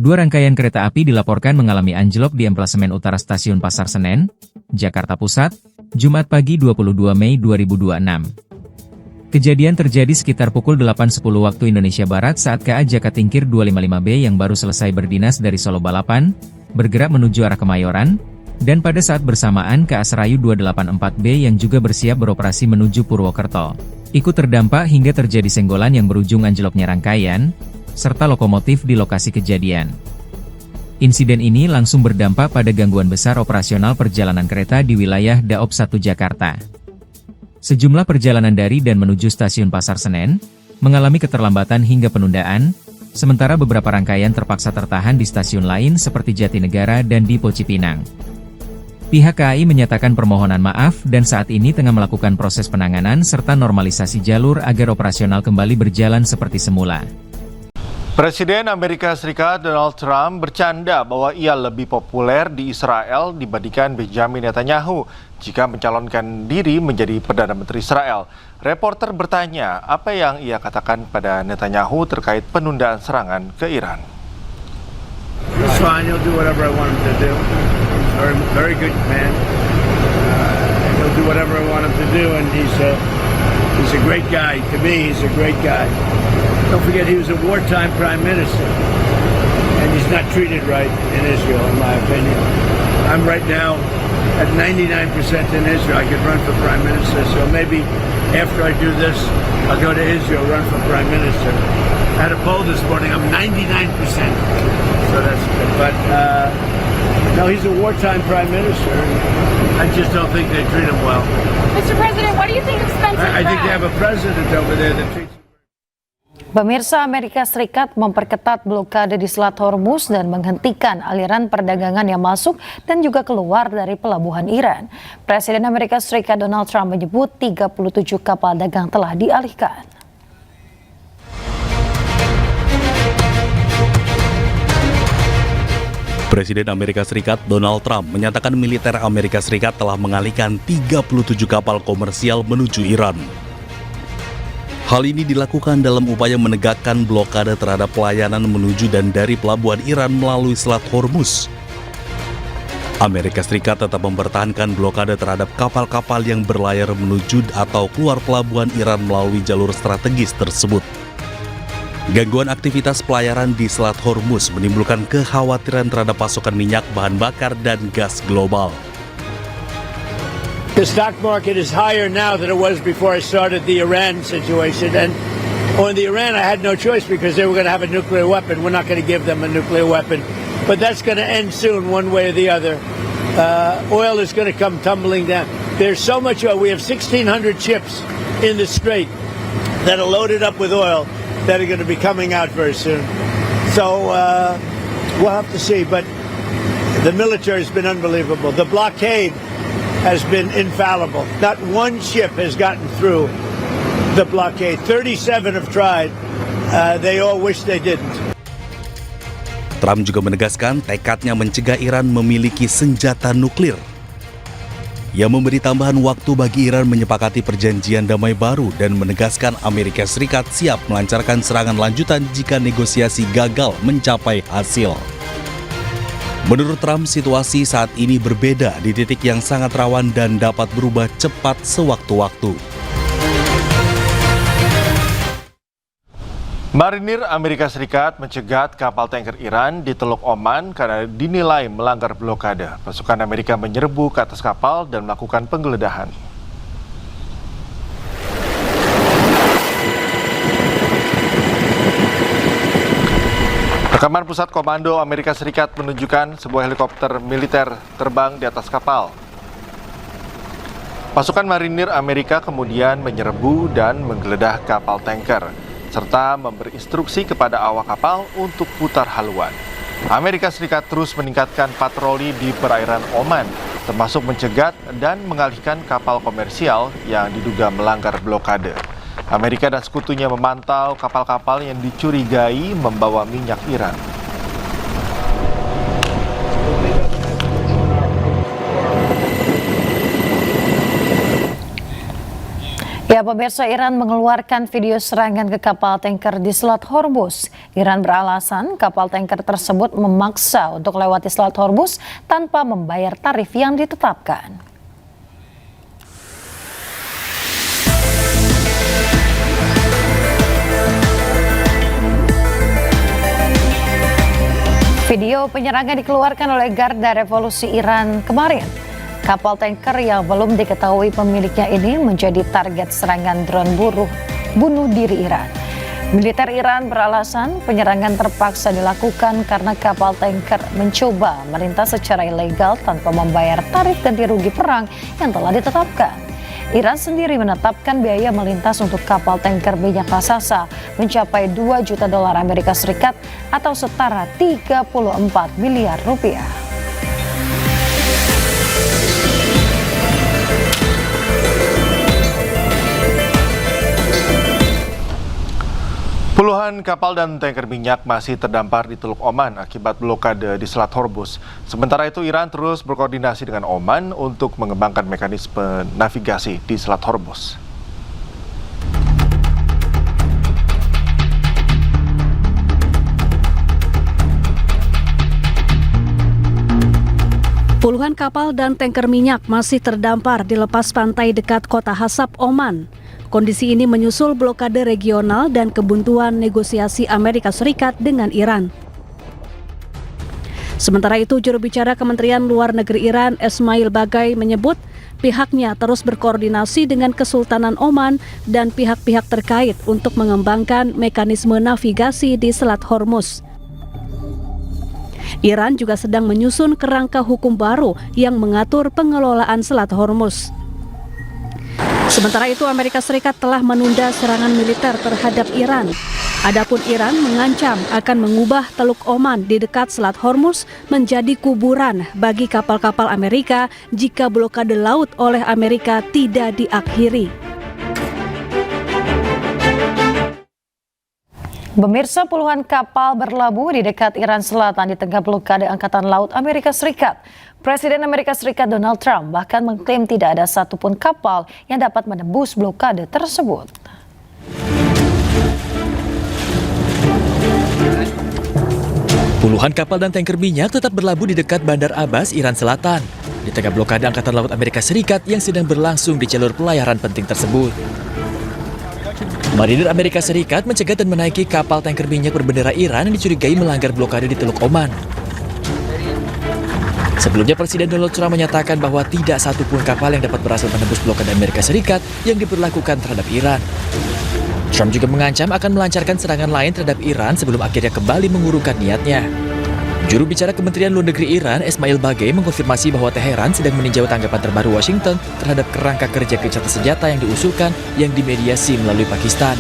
Dua rangkaian kereta api dilaporkan mengalami anjlok di emplasemen utara Stasiun Pasar Senen, Jakarta Pusat, Jumat pagi 22 Mei 2026. Kejadian terjadi sekitar pukul 8.10 waktu Indonesia Barat saat KA Jakatingkir 255B yang baru selesai berdinas dari Solo Balapan, bergerak menuju arah Kemayoran, dan pada saat bersamaan KA Serayu 284B yang juga bersiap beroperasi menuju Purwokerto. Ikut terdampak hingga terjadi senggolan yang berujung anjloknya rangkaian, serta lokomotif di lokasi kejadian. Insiden ini langsung berdampak pada gangguan besar operasional perjalanan kereta di wilayah Daop 1 Jakarta. Sejumlah perjalanan dari dan menuju stasiun Pasar Senen mengalami keterlambatan hingga penundaan, sementara beberapa rangkaian terpaksa tertahan di stasiun lain seperti Jatinegara dan di Cipinang. Pihak KAI menyatakan permohonan maaf dan saat ini tengah melakukan proses penanganan serta normalisasi jalur agar operasional kembali berjalan seperti semula. Presiden Amerika Serikat Donald Trump bercanda bahwa ia lebih populer di Israel dibandingkan Benjamin Netanyahu jika mencalonkan diri menjadi Perdana Menteri Israel. Reporter bertanya apa yang ia katakan pada Netanyahu terkait penundaan serangan ke Iran. He's fine. He'll do whatever I want him to do. He's a very good man. He'll do whatever I want him to do, and he's a great guy. To me, he's a great guy. Don't forget, he was a wartime prime minister, and he's not treated right in Israel, in my opinion. I'm right now at 99% in Israel. I could run for prime minister, so maybe after I do this, I'll go to Israel, run for prime minister. I had a poll this morning. I'm 99%, so that's good. But no, he's a wartime prime minister. I just don't think they treat him well. Mr. President, what do you think of Spencer I think they have a president over there that treats. Pemirsa, Amerika Serikat memperketat blokade di Selat Hormuz dan menghentikan aliran perdagangan yang masuk dan juga keluar dari pelabuhan Iran. Presiden Amerika Serikat Donald Trump menyebut 37 kapal dagang telah dialihkan. Presiden Amerika Serikat Donald Trump menyatakan militer Amerika Serikat telah mengalihkan 37 kapal komersial menuju Iran. Hal ini dilakukan dalam upaya menegakkan blokade terhadap pelayanan menuju dan dari pelabuhan Iran melalui Selat Hormuz. Amerika Serikat tetap mempertahankan blokade terhadap kapal-kapal yang berlayar menuju atau keluar pelabuhan Iran melalui jalur strategis tersebut. Gangguan aktivitas pelayaran di Selat Hormuz menimbulkan kekhawatiran terhadap pasokan minyak, bahan bakar, dan gas global. The stock market is higher now than it was before I started the Iran situation. And on the Iran, I had no choice because they were going to have a nuclear weapon. We're not going to give them a nuclear weapon. But that's going to end soon, one way or the other. Oil is going to come tumbling down. There's so much oil. We have 1,600 ships in the Strait that are loaded up with oil that are going to be coming out very soon. So we'll have to see. But the military has been unbelievable. The blockade has been infallible. Not one ship has gotten through the blockade. 37 have tried. They all wish they didn't. Trump juga menegaskan tekadnya mencegah Iran memiliki senjata nuklir. Ia memberi tambahan waktu bagi Iran menyepakati perjanjian damai baru dan menegaskan Amerika Serikat siap melancarkan serangan lanjutan jika negosiasi gagal mencapai hasil. Menurut Trump, situasi saat ini berbeda di titik yang sangat rawan dan dapat berubah cepat sewaktu-waktu. Marinir Amerika Serikat mencegat kapal tanker Iran di Teluk Oman karena dinilai melanggar blokade. Pasukan Amerika menyerbu ke atas kapal dan melakukan penggeledahan. Rekaman Pusat Komando Amerika Serikat menunjukkan sebuah helikopter militer terbang di atas kapal. Pasukan marinir Amerika kemudian menyerbu dan menggeledah kapal tanker, serta memberi instruksi kepada awak kapal untuk putar haluan. Amerika Serikat terus meningkatkan patroli di perairan Oman, termasuk mencegat dan mengalihkan kapal komersial yang diduga melanggar blokade. Amerika dan sekutunya memantau kapal-kapal yang dicurigai membawa minyak Iran. Ya, pemirsa, Iran mengeluarkan video serangan ke kapal tanker di Selat Hormuz. Iran beralasan kapal tanker tersebut memaksa untuk lewati Selat Hormuz tanpa membayar tarif yang ditetapkan. Video penyerangan dikeluarkan oleh Garda Revolusi Iran kemarin. Kapal tanker yang belum diketahui pemiliknya ini menjadi target serangan drone bunuh diri Iran. Militer Iran beralasan penyerangan terpaksa dilakukan karena kapal tanker mencoba melintas secara ilegal tanpa membayar tarif ganti rugi perang yang telah ditetapkan. Iran sendiri menetapkan biaya melintas untuk kapal tanker minyak raksasa mencapai 2 juta dolar Amerika Serikat atau setara 34 miliar rupiah. Puluhan kapal dan tanker minyak masih terdampar di Teluk Oman akibat blokade di Selat Hormuz. Sementara itu, Iran terus berkoordinasi dengan Oman untuk mengembangkan mekanisme navigasi di Selat Hormuz. Puluhan kapal dan tanker minyak masih terdampar di lepas pantai dekat kota Hasab, Oman. Kondisi ini menyusul blokade regional dan kebuntuan negosiasi Amerika Serikat dengan Iran. Sementara itu, juru bicara Kementerian Luar Negeri Iran, Ismail Bagay, menyebut pihaknya terus berkoordinasi dengan Kesultanan Oman dan pihak-pihak terkait untuk mengembangkan mekanisme navigasi di Selat Hormuz. Iran juga sedang menyusun kerangka hukum baru yang mengatur pengelolaan Selat Hormuz. Sementara itu, Amerika Serikat telah menunda serangan militer terhadap Iran. Adapun Iran mengancam akan mengubah Teluk Oman di dekat Selat Hormuz menjadi kuburan bagi kapal-kapal Amerika jika blokade laut oleh Amerika tidak diakhiri. Pemirsa, puluhan kapal berlabuh di dekat Iran Selatan di tengah blokade Angkatan Laut Amerika Serikat. Presiden Amerika Serikat Donald Trump bahkan mengklaim tidak ada satupun kapal yang dapat menembus blokade tersebut. Puluhan kapal dan tanker minyak tetap berlabuh di dekat Bandar Abbas, Iran Selatan, di tengah blokade Angkatan Laut Amerika Serikat yang sedang berlangsung di jalur pelayaran penting tersebut. Marinir Amerika Serikat mencegat dan menaiki kapal tanker minyak berbendera Iran yang dicurigai melanggar blokade di Teluk Oman. Sebelumnya, Presiden Donald Trump menyatakan bahwa tidak satupun kapal yang dapat berhasil menembus blokade Amerika Serikat yang diberlakukan terhadap Iran. Trump juga mengancam akan melancarkan serangan lain terhadap Iran sebelum akhirnya kembali mengurungkan niatnya. Juru bicara Kementerian Luar Negeri Iran, Ismail Bagay, mengkonfirmasi bahwa Teheran sedang meninjau tanggapan terbaru Washington terhadap kerangka kerja gencatan senjata yang diusulkan yang dimediasi melalui Pakistan.